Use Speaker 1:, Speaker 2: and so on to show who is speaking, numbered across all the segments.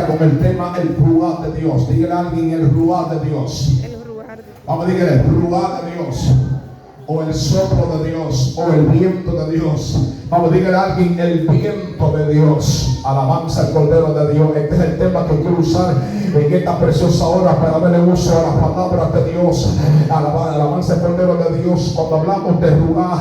Speaker 1: con el tema el ruaj de Dios. Dígale a alguien el ruaj de Dios. Vamos a decir el ruaj de Dios, o el soplo de Dios, o el viento de Dios. Vamos a decirle a alguien el viento de Dios. Alabanza al Cordero de Dios. Este es el tema que quiero usar en esta preciosa hora para darle uso a las palabras de Dios. Alabanza al Cordero de Dios. Cuando hablamos de ruaj,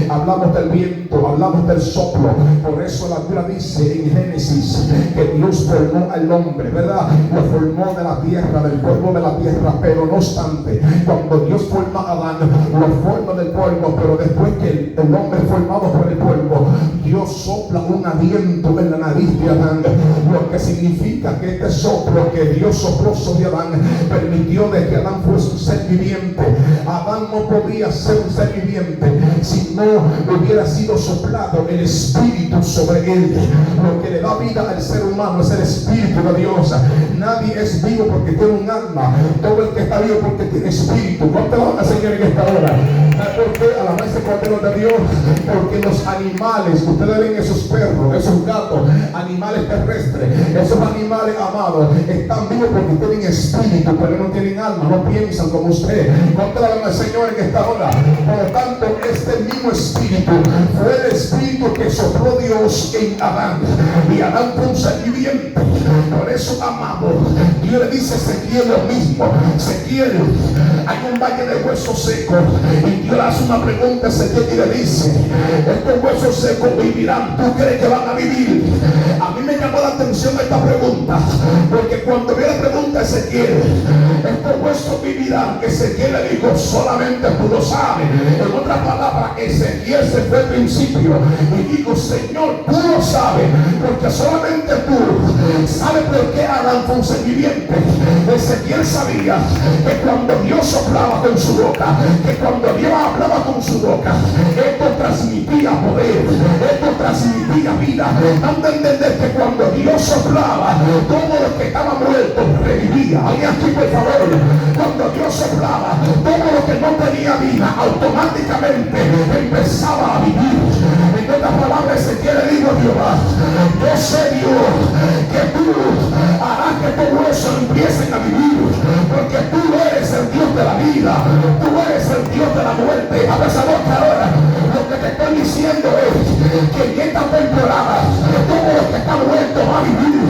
Speaker 1: hablamos del viento, hablamos del soplo. Por eso la Biblia dice en Génesis que Dios formó al hombre, ¿verdad? Lo formó de la tierra, del polvo de la tierra. Pero no obstante, cuando Dios forma a Adán, lo forma del polvo. Pero después que el hombre formado por el polvo, Dios sopla un aliento en la nariz de Adán, lo que significa que este soplo que Dios sopló sobre Adán permitió de que Adán fuese un ser viviente. Adán no podía ser un ser viviente si no hubiera sido soplado el espíritu sobre él. Lo que le da vida al ser humano es el espíritu de Dios. Nadie es vivo porque tiene un alma. Todo el que está vivo porque tiene espíritu. ¿Cuánto lo van a enseñar en esta hora? ¿Por qué? Alabanza al Cordero de Dios. Porque los animales, ustedes ven esos perros, esos gatos, animales terrestres, esos animales amados, están vivos porque tienen espíritu, pero no tienen alma, no piensan como usted. Contra al Señor en esta hora. Por lo tanto, este mismo espíritu fue el espíritu que sopló Dios en Adán, y Adán fue un ser viviente. Por eso, amado, Dios le dice a Ezequiel lo mismo. Ezequiel, hay un valle de huesos secos, y Dios le hace una pregunta a Ezequiel y le dice: estos huesos secos vivirán. ¿Tú crees que van a vivir? A mí me llamó la atención esta pregunta, porque cuando vi la pregunta a Ezequiel, estos huesos vivirán, Ezequiel le dijo: solamente tú lo sabes. En otras palabras, Ezequiel se fue al principio y dijo: Señor, tú lo sabes, porque solamente tú sabes por qué Adán fue un ser viviente. Ezequiel sabía que cuando Dios soplaba con su boca, que cuando Dios hablaba con su boca, esto transmitía poder, esto transmitía vida. Dando a entender que cuando Dios soplaba, todo lo que estaba muerto revivía. Alguien aquí, por favor. Cuando Dios soplaba, todo lo que no tenía vida automáticamente empezaba a vivir. En otras palabras, Ezequiel le dijo a Jehová: yo sé, Dios, que tú harás que todo eso empiecen a vivir, porque tú eres el Dios de la vida, tú eres el Dios de la muerte. A pesar de que ahora lo que te estoy diciendo es que en esta temporada todo lo que está muerto va a vivir,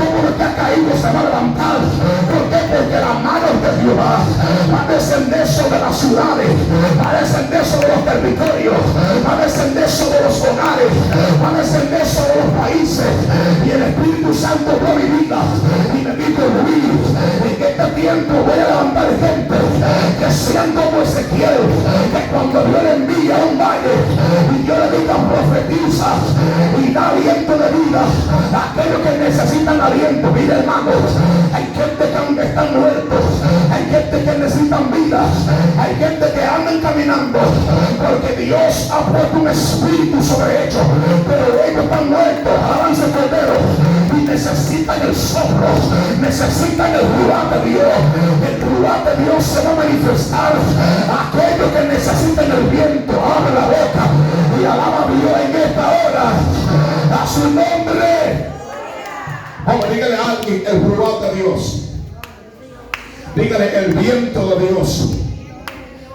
Speaker 1: todo lo que ha caído se va a levantar. ¿Por qué? Porque las manos de Jehová van a descender sobre las ciudades, va a descender sobre los territorios, va a descender sobre los hogares, va a descender sobre los países. Y el Espíritu Santo dio mi vida y me dijo: Luis, en este tiempo voy a levantar gente que sean como Ezequiel, que cuando Dios le envía a un valle y yo le diga: profetiza y da aliento de vida a aquellos que necesitan aliento. Mira, hermanos, hay gente que están muertos, hay gente que necesitan vida, hay gente que andan caminando porque Dios ha puesto un espíritu sobre ellos, pero ellos están muertos. Alabanza al Cordero. Y necesitan el soplo, necesitan el ruaj de Dios. El ruaj de Dios se va a manifestar a aquellos que necesitan el viento. Abre la boca y alaba a Dios en esta hora, a su nombre. Vamos, dígale a alguien el ruaj de Dios. Dígale el viento de Dios.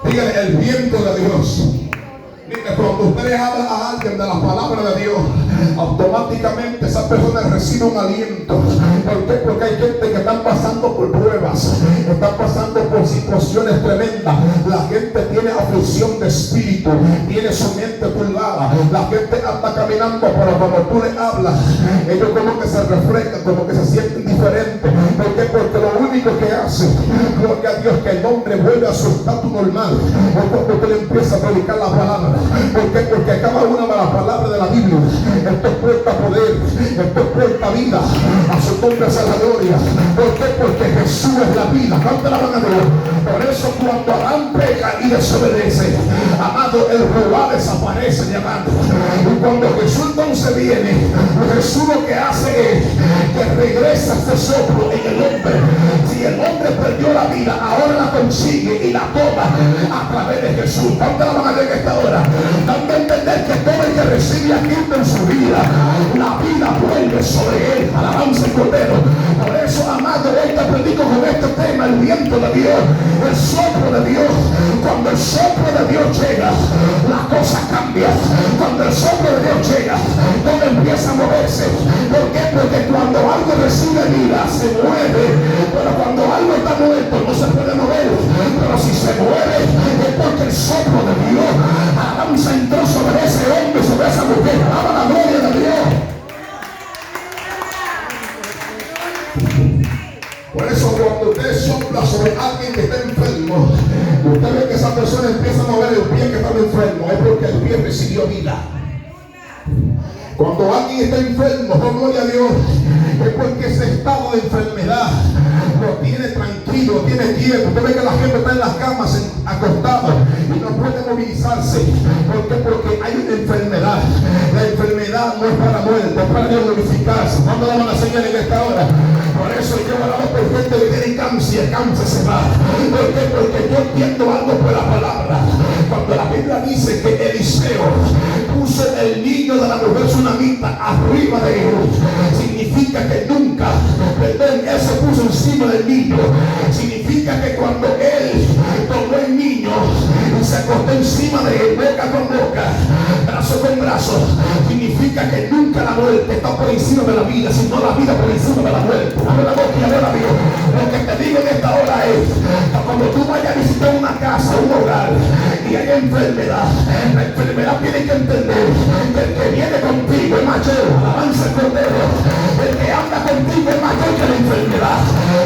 Speaker 1: Dígale el viento de Dios. Mire, cuando ustedes hablan a alguien de la palabra de Dios, automáticamente esa persona recibe un aliento. ¿Por qué? Porque hay gente que están pasando por pruebas, están pasando por situaciones tremendas. La gente tiene aflicción de espíritu, tiene su mente turbada. La gente anda caminando, pero cuando tú le hablas, ellos como que se reflejan, como que se sienten diferentes. ¿Por qué? Porque lo único que hace, gloria a Dios, que el hombre vuelve a su estatus normal o cuando usted le empieza a predicar la palabra. ¿Por qué? Porque cada una de las palabras de la Biblia, esto porta poder, esto porta vida. A su nombre sea la gloria. ¿Por qué? Porque Jesús es la vida. ¿Cuánto la van a Dios? Por eso cuando Adán peca y desobedece, amado, el ruaj desaparece de Adán. Y cuando Jesús entonces viene, Jesús lo que hace es que regresa este soplo en el hombre. Si el hombre perdió la vida, ahora la consigue y la toma a través de Jesús. ¿Cuánto la van a ver en esta hora? Dando a entender que todo el que recibe a Cristo en su vida, la vida vuelve sobre él. Alabanza al Cordero. Dios, el soplo de Dios. Cuando el soplo de Dios llega, las cosas cambian. Cuando el soplo de Dios llega, todo empieza a moverse. ¿Por qué? Porque cuando algo recibe vida, se mueve. Pero cuando algo está muerto, no se puede mover. Pero si se mueve, es porque el soplo de Dios, alabanza, entró sobre ese hombre, sobre esa mujer. Alaba la gloria de Dios. Por eso cuando usted sopla sobre alguien que está enfermo, usted ve que esa persona empieza a mover el pie que estaba enfermo, es porque el pie recibió vida. Cuando alguien está enfermo, oh gloria a Dios, es porque ese estado de enfermedad lo tiene tranquilo, lo tiene quieto. Usted ve que la gente está en las camas acostada y no puede movilizarse. ¿Por qué? Porque hay una enfermedad. La enfermedad no es para muerte, es para glorificarse. ¿Cuándo la van a señalar en esta hora? Por eso yo hablaba por gente que tiene cáncer y el cáncer se va. ¿Por qué? Porque yo entiendo algo por la palabra. Cuando la Biblia dice que Eliseo puso el niño de la mujer tsunamita arriba de él, significa que nunca, perdón, él se puso encima del niño. Significa que cuando él tomó el niño y se acostó encima de él, boca con boca, brazo con brazo, significa que nunca la muerte está por encima de la vida, sino la vida por encima de la muerte. Abre la boca y adora a Dios. Lo que te digo en esta hora es que cuando tú vayas a visitar una casa, un hogar, y hay enfermedad, la enfermedad tiene que entender que el que viene contigo es mayor, alabanza el Cordero. El que anda contigo es mayor que la enfermedad,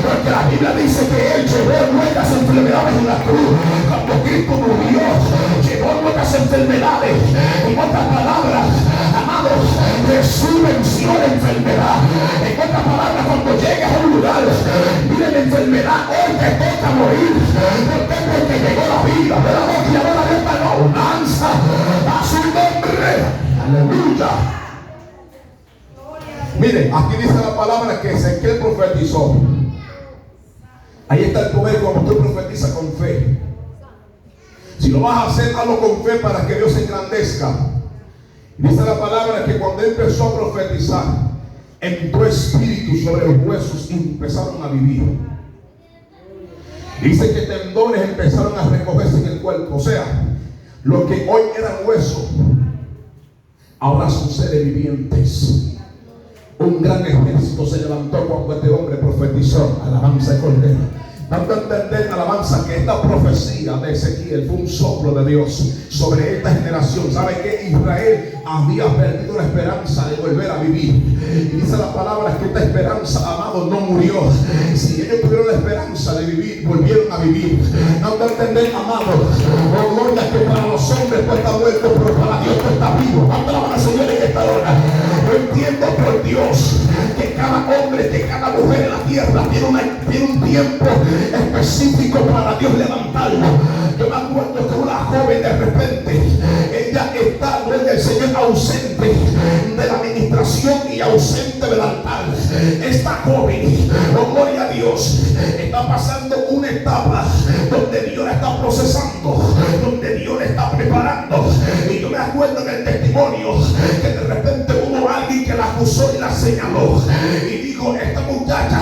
Speaker 1: porque la Biblia dice que él llevó nuestras enfermedades en la cruz. Cuando Cristo murió, llevó nuestras enfermedades. En otras palabras, amados, Jesús venció la enfermedad. En otras palabras, cuando llegas a un lugar, mire la enfermedad, hoy te toca morir. ¿Por qué? Porque llegó la vida. De la boca y ahora la alabanza a su nombre. Aleluya. Mire, aquí dice la palabra que Ezequiel profetizó. Ahí está el poder cuando usted profetiza con fe. Si lo vas a hacer, hazlo con fe para que Dios se engrandezca. Dice la palabra que cuando él empezó a profetizar, entró espíritu sobre los huesos y empezaron a vivir. Dice que tendones empezaron a recogerse en el cuerpo. O sea, lo que hoy eran huesos, ahora son seres vivientes. Un gran ejército se levantó cuando este hombre profetizó. Alabanza de Cordero. Dando a entender, alabanza, que esta profecía de Ezequiel fue un soplo de Dios sobre esta generación. ¿Sabe que Israel había perdido la esperanza de volver a vivir? Y dice la palabra que esta esperanza, amado, no murió. Si ellos tuvieron la esperanza de vivir, volvieron a vivir. Dando a entender, amado, oh gloria, que para los hombres tú estás muerto, pero para Dios tú estás vivo. ¿Cuánto la van a enseñar en esta hora? Yo entiendo por Dios que cada hombre, que cada mujer en la tierra tiene un tiempo específico para Dios levantarlo. Yo me acuerdo que una joven, de repente, ella está, gloria al Señor, ausente de la administración y ausente del altar. Esta joven, oh gloria a Dios, está pasando una etapa donde Dios la está procesando, donde Dios la está preparando. Y yo me acuerdo en el testimonio que de repente hubo alguien que la acusó y la señaló y dijo: esta muchacha,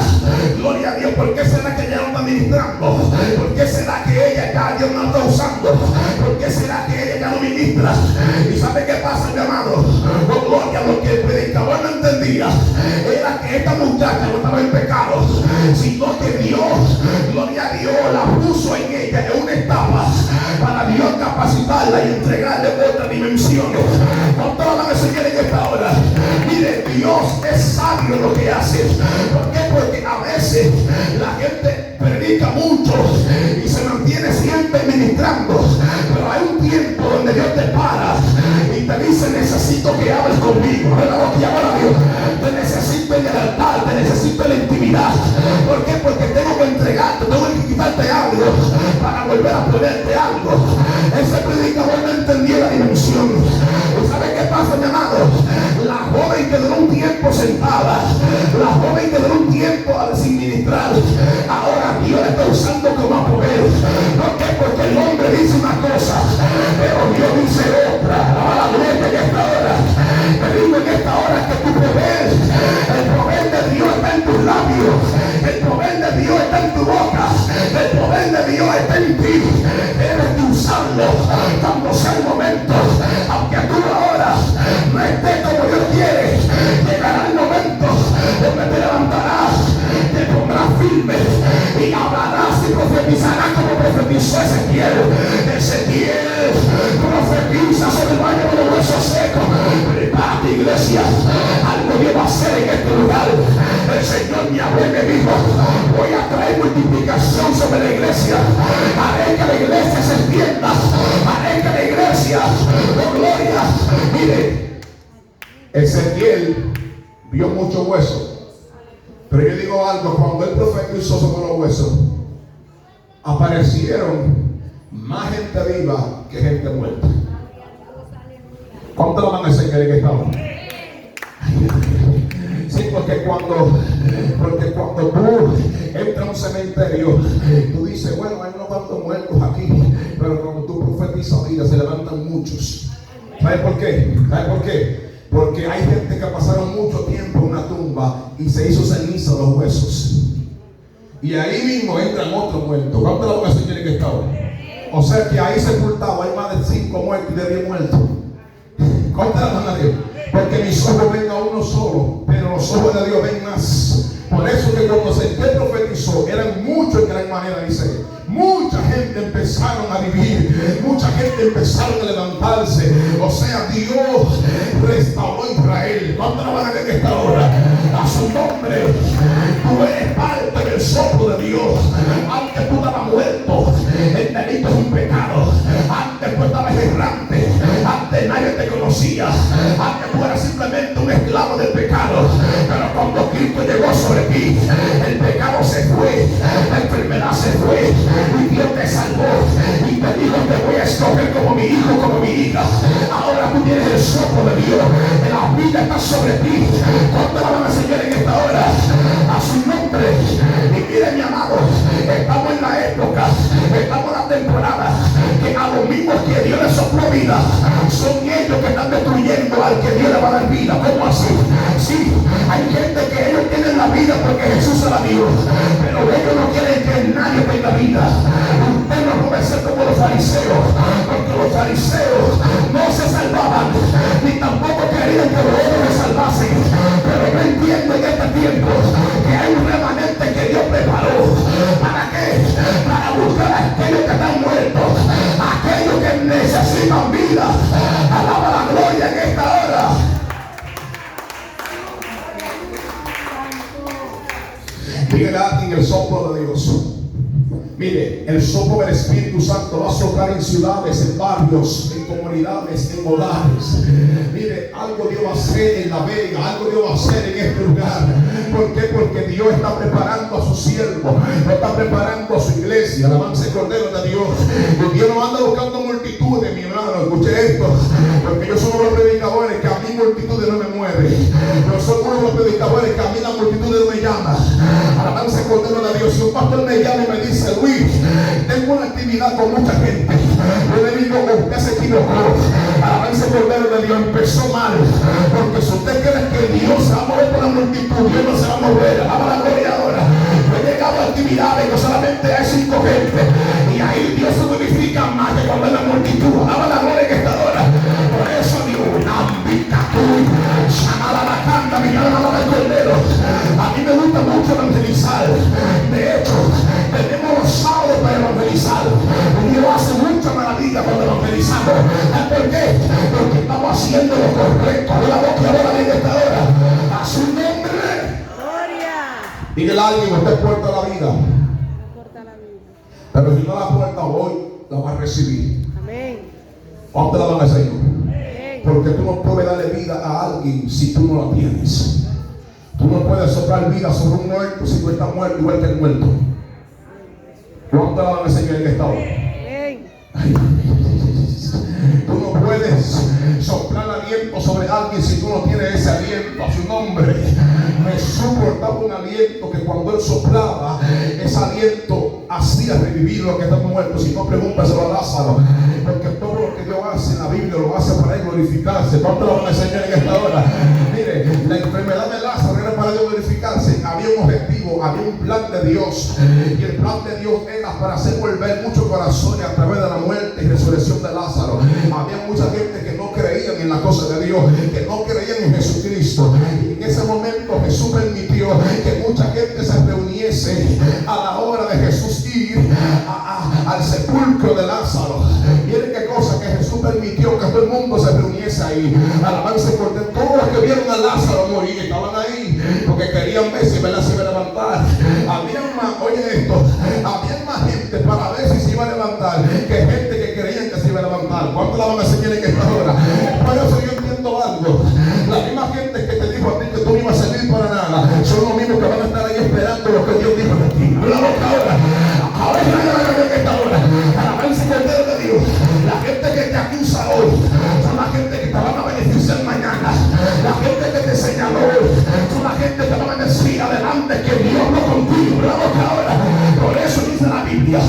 Speaker 1: gloria a Dios, ¿por qué será que ella no está ministrando? ¿Por qué será que ella ya Dios no está usando? ¿Por qué será que ella ya no ministra? ¿Y sabe qué pasa, mi amado? Oh, gloria, lo que el predicador no entendía era que esta muchacha no estaba en pecado, sino que Dios, gloria a Dios, la puso en ella en una etapa para Dios capacitarla y entregarle otra dimensión. No todas las veces que en esta hora, mire, Dios es sabio en lo que hace. ¿Por qué? Porque a veces la gente predica mucho y se mantiene siempre ministrando, pero hay un tiempo donde Dios te para y te dice: necesito que hables conmigo. Te necesito en el altar, te necesito en la intimidad. ¿Por qué? Porque tengo que entregarte, tengo que quitarte algo para volver a ponerte algo. Ese predicador no entendía la dimensión. ¿Y sabe qué pasa, mi amado? La joven que duró un tiempo sentada, la joven que duró un tiempo sin ministrar, ahora Dios la está usando como poder. ¿Por qué? Porque el hombre dice una cosa, pero Dios dice otra. La gloria en esta hora. Te digo en esta hora que tu poder, el poder de Dios está en tus labios, el poder de Dios está en tu boca, El poder de Dios está en ti. Debes de usarlo cuando sea el momento. Aunque tú ahora no estés como Dios quiere, llegará el momento donde te levantarás, te pondrás firme y hablarás y profetizarás como profetizó Ezequiel. Ezequiel profetiza sobre el valle de los huesos secos. Prepárate, iglesia, algo Dios va a hacer en este lugar. El Señor me habló y me dijo: voy a traer multiplicación sobre la iglesia. Haré que la iglesia se extienda, haré que la iglesia, oh gloria. Mire, Ezequiel vio mucho hueso, pero yo digo algo: cuando él profetizó sobre los huesos, aparecieron más gente viva que gente muerta. ¿Cuánto lo van a enseñar en esta hora? Sí, porque cuando tú entras a un cementerio, tú dices: bueno, hay unos cuantos muertos aquí, pero cuando tú profetizas vida, se levantan muchos. ¿Sabes por qué? ¿Sabes por qué? Porque hay gente que pasaron mucho tiempo en una tumba y se hizo ceniza los huesos. Y ahí mismo entran otros muertos. ¿Cuánto lo van a enseñar en esta hora? O sea que ahí sepultado hay más de 5 muertos y de 10 muertos. ¿Cuánto la van a Dios? Porque mis ojos ven a uno solo, pero los ojos de Dios ven más. Por eso que cuando se profetizó, eran muchos en gran manera, dice. Mucha gente empezaron a vivir, mucha gente empezaron a levantarse. O sea, Dios restauró a Israel. ¿Cuánto la van a ver en esta hora? A su nombre. Tú eres parte del soplo de Dios. Antes tú estabas muerto, el delito es un pecado. Antes tú estabas errante, antes nadie te conocía, antes tú eras simplemente un esclavo del pecado. Pero cuando Cristo llegó sobre ti, el pecado se fue, la enfermedad se fue, y Dios te salvó y te dijo: te voy a escoger como mi hijo, como mi hija. Ahora tú tienes el soplo de Dios, la vida está sobre ti. ¿Cuánto la van a enseñar en esta hora? A su nombre. Y mire, mi amado, estamos en la época, estamos en la temporada que a los mismos que Dios les sopló vida, son ellos que están destruyendo al que Dios le va a dar vida. ¿Cómo así? Sí, hay gente que ellos tienen la vida porque Jesús se la dio, pero ellos no quieren que nadie tenga vida. Usted no puede ser como los fariseos, porque los fariseos no se salvaban, ni tampoco querían que los otros se salvasen. Pero yo entiendo en este tiempo que hay un remanente que Dios preparó. ¿Para qué? Para buscar a aquellos que están muertos, aquellos que necesitan vida. Alaba la gloria en esta hora. Dígale a alguien: el soplo de Dios. Mire, el soplo del Espíritu Santo va a soplar en ciudades, en barrios, en comunidades, en hogares. Mire, algo Dios va a hacer en La Vega, algo Dios va a hacer en este lugar. ¿Por qué? Porque Dios está preparando a su siervo, no está preparando a su iglesia. Alabanza el Cordero de Dios. Y Dios no anda buscando multitudes, mi hermano. Escuche esto, porque yo soy uno de los predicadores que a mí multitudes no me mueve. Yo soy uno de los predicadores que a mí la multitudes no me llama. Alabanza el Cordero de Dios. Si un pastor me llama y me dice: Luis, tengo una actividad con mucha gente, yo le digo: usted se equivocó. Alabanza el Cordero de Dios. Empezó mal, porque si usted cree que Dios se va a mover por la multitud, Dios no se va a mover. Alaba la gloria ahora. Yo he llegado a actividades que solamente hay 5 gente, y ahí Dios se glorifica más que cuando hay la multitud. Alaba la gloria en esta hora. Por eso Dios, mi alma del Cordero. A mí me gusta mucho evangelizar. De hecho, tenemos los sábados para evangelizar. Dios hace mucha maravilla cuando evangelizamos. ¿Por qué? Porque estamos haciendo lo correcto. De la boca ahora en esta hora. A su nombre. Gloria. Dígale a alguien: usted puerta la vida. Pero si no la puerta hoy, la va a recibir. Amén. ¿Cuánto la van a hacer? Porque tú no puedes darle vida a alguien si tú no la tienes. Tú no puedes soplar vida sobre un muerto si tú estás muerto igual que el muerto. ¿Cuánto la van a enseñar en esta hora? Tú no puedes soplar aliento sobre alguien si tú no tienes ese aliento. A su nombre. Jesús portaba un aliento que cuando él soplaba, ese aliento hacía revivir lo que están muertos. Si no, pregúntaselo a Lázaro, porque todo lo que Dios hace en la Biblia lo hace para él glorificarse. ¿Cuánto lo van a enseñar en esta hora? Mire, la enfermedad de Lázaro era para Dios glorificarse. Había un objetivo momento había un plan de Dios, y el plan de Dios era para hacer volver muchos corazones a través de la muerte y resurrección de Lázaro. Había mucha gente que no creían en la cosa de Dios, que no creían en Jesucristo, y en ese momento Jesús permitió que mucha gente se reuniese a la hora de Jesús ir al sepulcro de Lázaro. Miren qué cosa, que Jesús permitió que todo el mundo se reuniese ahí. Alabanza por Dios. Todos los que vieron a Lázaro morir estaban ahí porque querían ver si se iba a levantar. Había más, oye esto, había más gente para ver si se iba a levantar que gente que creían que se iba a levantar. ¿Cuánto la van a enseñar en esta hora? Por eso yo entiendo algo. La misma gente que te dijo a ti que tú no ibas a servir para nada son los mismos que van a estar ahí esperando lo que Dios dijo de ti. La boca ahora. Ahora en esta hora. Alabanza y Cordero de Dios. La gente que te acusa hoy son la gente que te van a beneficiar mañana. La gente que te señaló hoy son la gente que van a decir adelante que Dios no contigo. La boca ahora. Por eso dice la Biblia,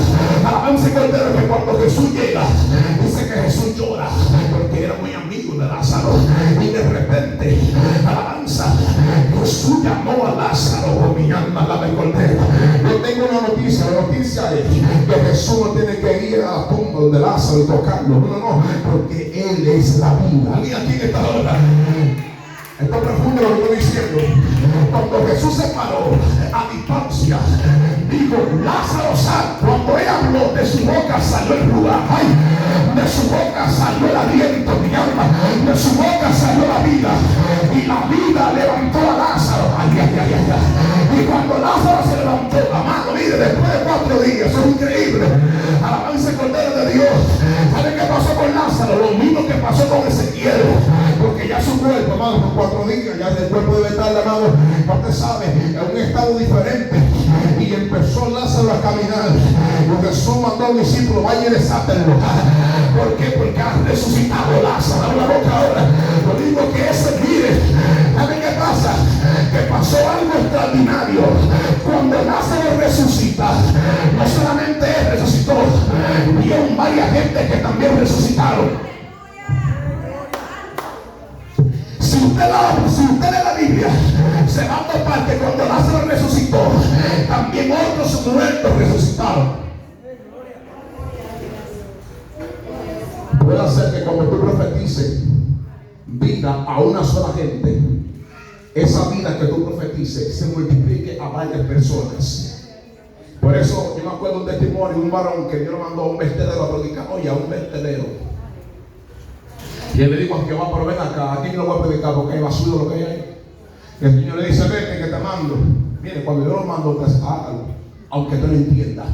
Speaker 1: alabanza y Cordero, que cuando Jesús llega, dice que Jesús llora porque era muy amigo de Lázaro, y de repente, alabanza, Jesús llamó a Lázaro. Oh, mi alma alaba el Cordero. Yo tengo una noticia. La noticia es que Jesús no tiene que ir a la tumba de Lázaro y tocarlo. No, porque Él es la vida. ¿Alguien aquí en esta hora? Esto es profundo lo que estoy diciendo. Cuando Jesús se paró a distancia, dijo: Lázaro, sal. Cuando Él habló, de su boca salió el ruaj. De su boca salió el aliento, mi alma. De su boca salió la vida. Y la vida levantó a Lázaro. Y cuando Lázaro se levantó, amado, mire, después de 4 días, eso es increíble. Alabanza el Cordero de Dios. ¿Sabe qué pasó con Lázaro? Lo mismo que pasó con Ezequiel. Porque ya su cuerpo, amado, por 4 días, ya el cuerpo debe estar, amado, usted sabe, en un estado diferente. Y empezó Lázaro a caminar. Y Jesús mandó al discípulo: vaya y desátenlo. ¿Por qué? Porque ha resucitado Lázaro. Abre la boca ahora. Lo digo que ese, mire, ¿sabe qué pasa? Que pasó algo extraordinario. Cuando Lázaro resucita, no solamente él resucitó, vieron varias gente que también resucitaron. Si usted lee la Biblia, se va a topar que cuando Lázaro resucitó, también otros muertos resucitaron. Puede ser que cuando tú profetices vida a una sola gente, esa vida que tú profetices se multiplique a varias personas. Por eso yo me acuerdo un testimonio de un varón que Dios lo mandó a un vertedero a predicar. Oye, a un vertedero. Y él le dijo a Jehová: pero ven acá, aquí no lo voy a predicar porque hay basura lo que hay ahí. Y el Señor le dice: vete que te mando. Mire, cuando yo lo mando, pues hágalo, aunque tú no entiendas.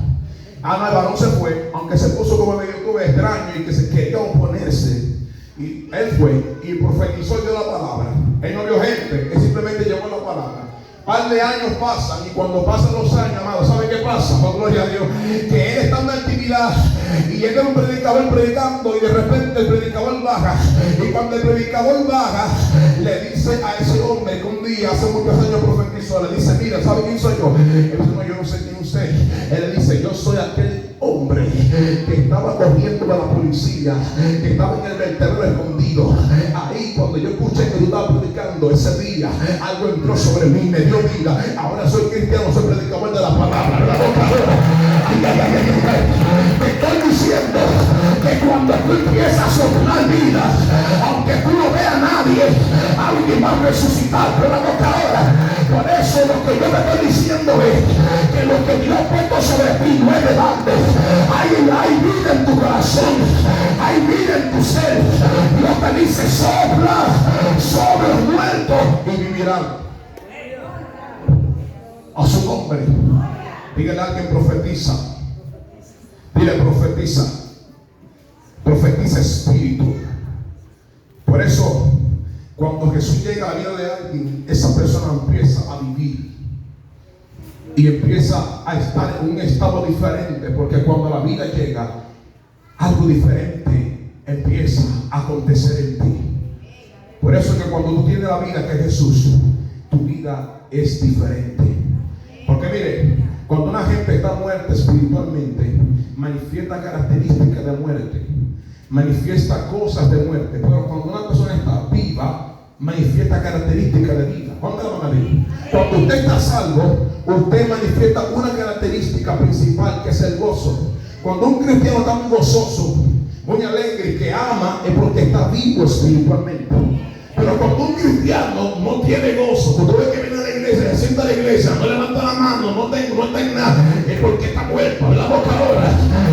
Speaker 1: No, el varón se fue, aunque se puso como medio extraño y que se quería oponerse. Y él fue y profetizó y dio la palabra. Él no vio gente, él simplemente llevó la palabra. Par de años pasan, y cuando pasan los años, amado, ¿sabe qué pasa? Por gloria a Dios, que él está en actividad y llega un predicador predicando, y de repente el predicador baja. Y cuando el predicador baja, le dice a ese hombre que un día, hace muchos años, profetizó, le dice: mira, ¿sabe quién soy yo? Él dice: no, yo no sé quién es usted. Él le dice: yo soy aquel hombre que estaba corriendo de la policía, que estaba en el vertedero escondido. Ahí, cuando yo escuché que tú estabas predicando ese día, algo entró sobre mí, me dio vida. Ahora soy cristiano, soy predicador de la palabra. La boca ahora. Te estoy diciendo que cuando tú empiezas a soplar vida, aunque tú no veas a nadie, alguien va a resucitar. Pero la boca ahora. Por eso lo que yo te estoy diciendo es que lo que Dios ha puesto sobre ti no es de balde. Hay vida en tu corazón, hay vida en tu ser. Dios te dice: sopla sobre los muertos y vivirán. A su nombre. Dígale a alguien: profetiza. Dile: profetiza. Profetiza espíritu. Por eso, cuando Jesús llega a la vida de alguien, esa persona empieza a vivir y empieza a estar en un estado diferente, porque cuando la vida llega, algo diferente empieza a acontecer en ti. Por eso es que cuando tú tienes la vida que es Jesús, tu vida es diferente. Porque mire, cuando una gente está muerta espiritualmente, manifiesta características de muerte, manifiesta cosas de muerte. Pero cuando una persona está viva, manifiesta características de vida. ¿Cuánto la van a decir? Cuando usted está salvo, usted manifiesta una característica principal, que es el gozo. Cuando un cristiano está muy gozoso, muy alegre y que ama, es porque está vivo espiritualmente. Pero cuando un cristiano no tiene gozo, cuando ve que viene a la iglesia, se sienta a la iglesia, no levanta la mano, no está en nada, es porque está muerto. La boca ahora.